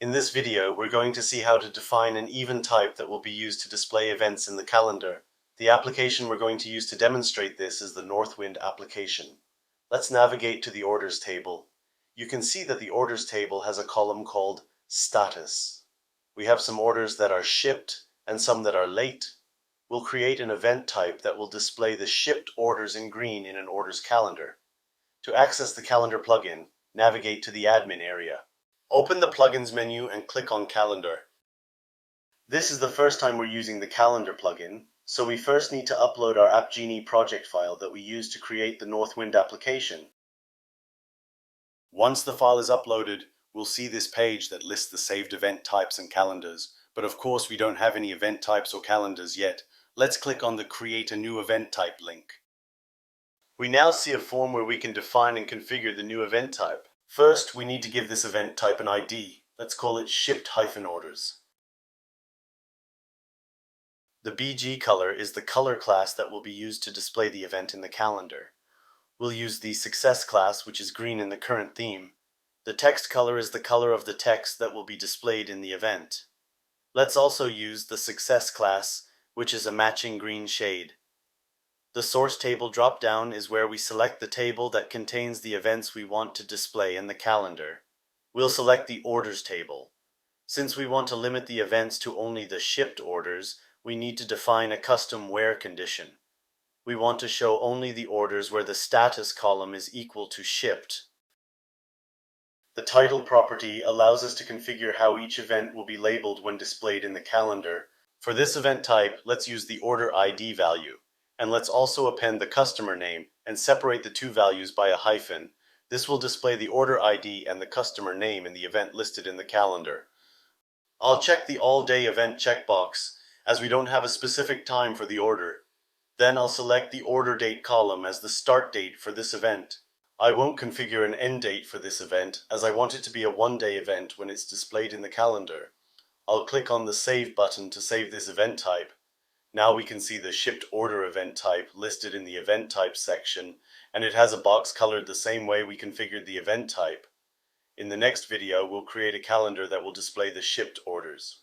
In this video, we're going to see how to define an event type that will be used to display events in the calendar. The application we're going to use to demonstrate this is the Northwind application. Let's navigate to the orders table. You can see that the orders table has a column called status. We have some orders that are shipped and some that are late. We'll create an event type that will display the shipped orders in green in an orders calendar. To access the calendar plugin, navigate to the admin area. Open the plugins menu and click on calendar. This is the first time we're using the calendar plugin, so we first need to upload our AppGini project file that we use to create the Northwind application. Once the file is uploaded, we'll see this page that lists the saved event types and calendars, but of course we don't have any event types or calendars yet. Let's click on the Create a New Event Type link. We now see a form where we can define and configure the new event type. First, we need to give this event type an ID. Let's call it shipped-orders. The BG color is the color class that will be used to display the event in the calendar. We'll use the success class, which is green in the current theme. The text color is the color of the text that will be displayed in the event. Let's also use the success class, which is a matching green shade. The source table drop-down is where we select the table that contains the events we want to display in the calendar. We'll select the orders table. Since we want to limit the events to only the shipped orders, we need to define a custom where condition. We want to show only the orders where the status column is equal to shipped. The title property allows us to configure how each event will be labeled when displayed in the calendar. For this event type, let's use the order ID value. And let's also append the customer name and separate the two values by a hyphen. This will display the order ID and the customer name in the event listed in the calendar. I'll check the all-day event checkbox, as we don't have a specific time for the order. Then I'll select the order date column as the start date for this event. I won't configure an end date for this event, as I want it to be a one-day event when it's displayed in the calendar. I'll click on the Save button to save this event type. Now we can see the shipped order event type listed in the event type section, and it has a box colored the same way we configured the event type. In the next video, we'll create a calendar that will display the shipped orders.